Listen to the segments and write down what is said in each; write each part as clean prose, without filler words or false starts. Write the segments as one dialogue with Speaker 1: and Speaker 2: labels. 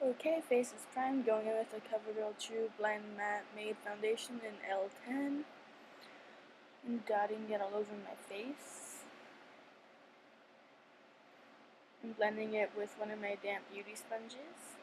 Speaker 1: Okay, face is primed, going in with a Covergirl True Blend Matte Made Foundation in L10. And dotting it all over my face. And blending it with one of my damp beauty sponges.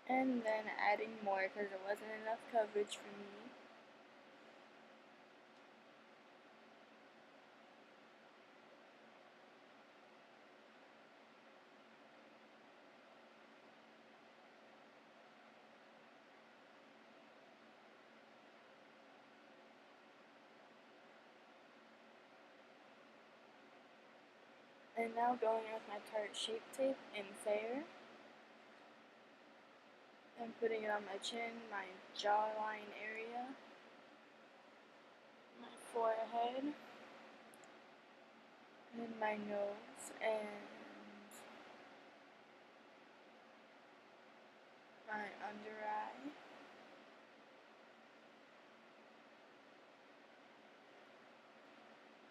Speaker 1: And then adding more because there wasn't enough coverage for me. And now going in with my Tarte Shape Tape in Fair. And putting it on my chin, my jawline area, my forehead, and my nose, and my under eye.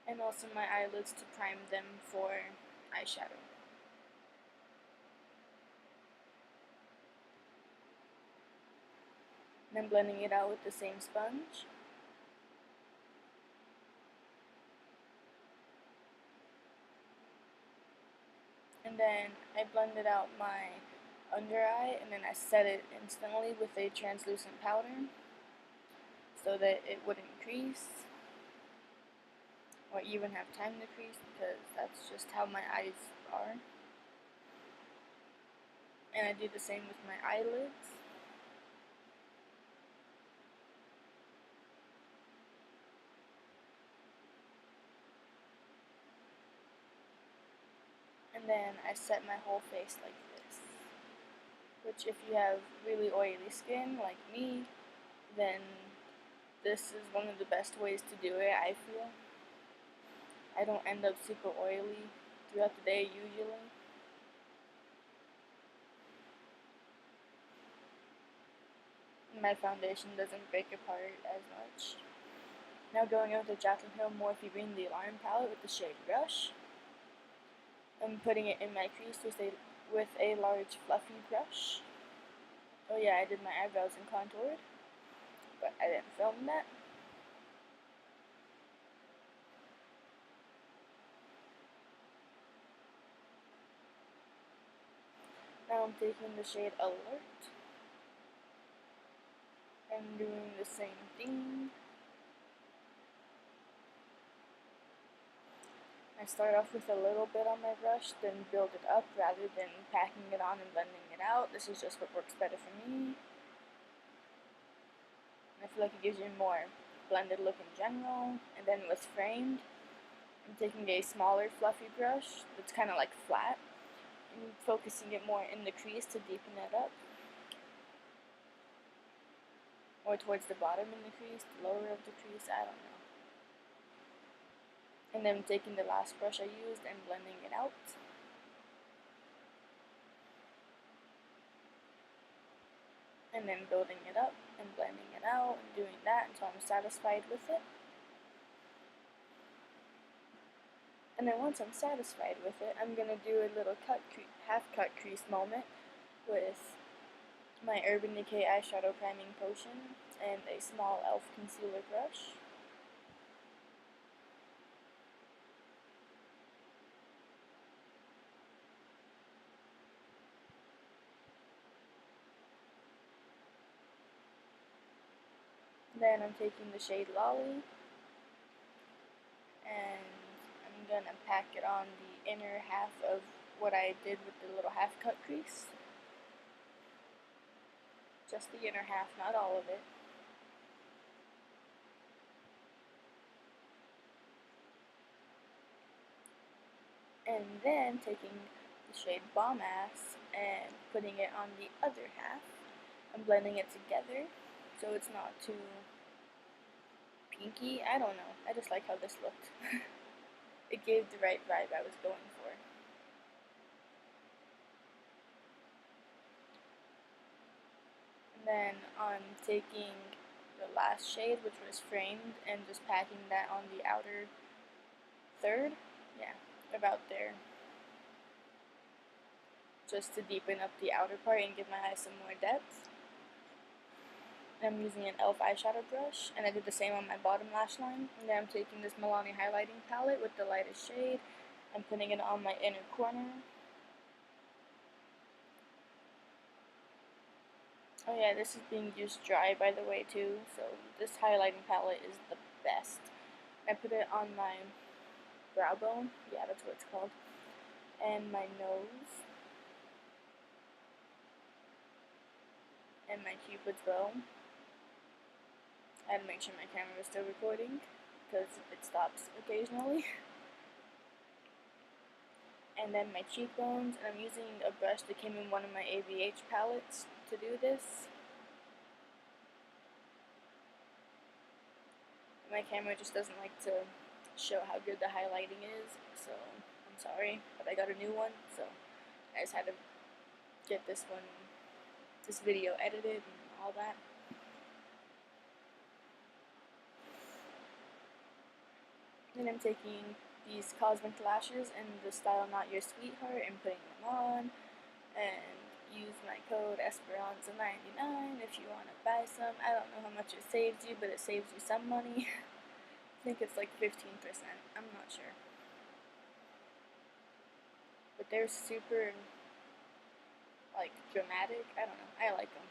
Speaker 1: And also my eyelids to prime them for eyeshadow. And then blending it out with the same sponge. And then I blended out my under eye, and then I set it instantly with a translucent powder so that it wouldn't crease or even have time to crease, because that's just how my eyes are. And I do the same with my eyelids. And then I set my whole face like this. Which, if you have really oily skin like me, then this is one of the best ways to do it, I feel. I don't end up super oily throughout the day usually. My foundation doesn't break apart as much. Now going in with the Jaclyn Morphe Green the Alarm palette with the shade Rush. I'm putting it in my crease with a large fluffy brush. Oh yeah, I did my eyebrows and contoured, but I didn't film that. Now I'm taking the shade Alert and doing the same thing. I start off with a little bit on my brush, then build it up rather than packing it on and blending it out. This is just what works better for me. And I feel like it gives you a more blended look in general. And then with Framed, I'm taking a smaller fluffy brush that's kind of like flat and focusing it more in the crease to deepen it up. Or towards the bottom in the crease, the lower of the crease, I don't know. And then taking the last brush I used and blending it out. And then building it up and blending it out and doing that until I'm satisfied with it. And then once I'm satisfied with it, I'm going to do a little half-cut crease moment with my Urban Decay eyeshadow priming potion and a small e.l.f. concealer brush. Then I'm taking the shade Lolly and I'm going to pack it on the inner half of what I did with the little half-cut crease. Just the inner half, not all of it. And then taking the shade Bomb Ass and putting it on the other half and blending it together so it's not too pinky. I don't know. I just like how this looked. It gave the right vibe I was going for. And then I'm taking the last shade, which was framed, and just packing that on the outer third. Yeah, about there. Just to deepen up the outer part and give my eyes some more depth. I'm using an e.l.f. eyeshadow brush, and I did the same on my bottom lash line. And then I'm taking this Milani highlighting palette with the lightest shade. I'm putting it on my inner corner. Oh yeah, this is being used dry, by the way, too, so this highlighting palette is the best. I put it on my brow bone, yeah, that's what it's called, and my nose, and my cupid's bow. I had to make sure my camera was still recording, because it stops occasionally. And then my cheekbones, and I'm using a brush that came in one of my ABH palettes to do this. My camera just doesn't like to show how good the highlighting is, so I'm sorry, but I got a new one, so I just had to get this video edited and all that. Then I'm taking these cosmic lashes in the style Not Your Sweetheart and putting them on, and use my code Esperanza99 if you want to buy some. I don't know how much it saves you, but it saves you some money. I think it's like 15%, I'm not sure. But they're super, like, dramatic. I don't know, I like them.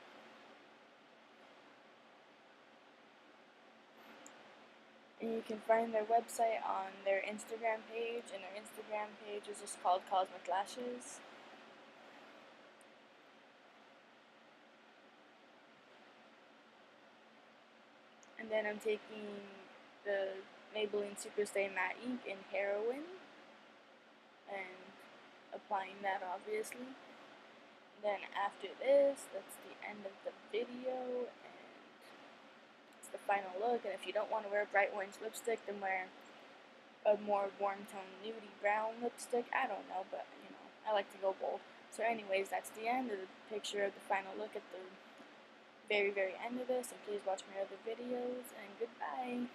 Speaker 1: And you can find their website on their Instagram page, and their Instagram page is just called Cosmic Lashes. And then I'm taking the Maybelline Superstay Matte Ink in Heroine and applying that, obviously. Then after this, that's the end of the video, and it's the final look. And if you don't want to wear bright orange lipstick, then wear a more warm tone nudie brown lipstick. I don't know, but you know, I like to go bold. So anyways, that's the end of the picture of the final look at the very, very end of this, and please watch my other videos, and goodbye.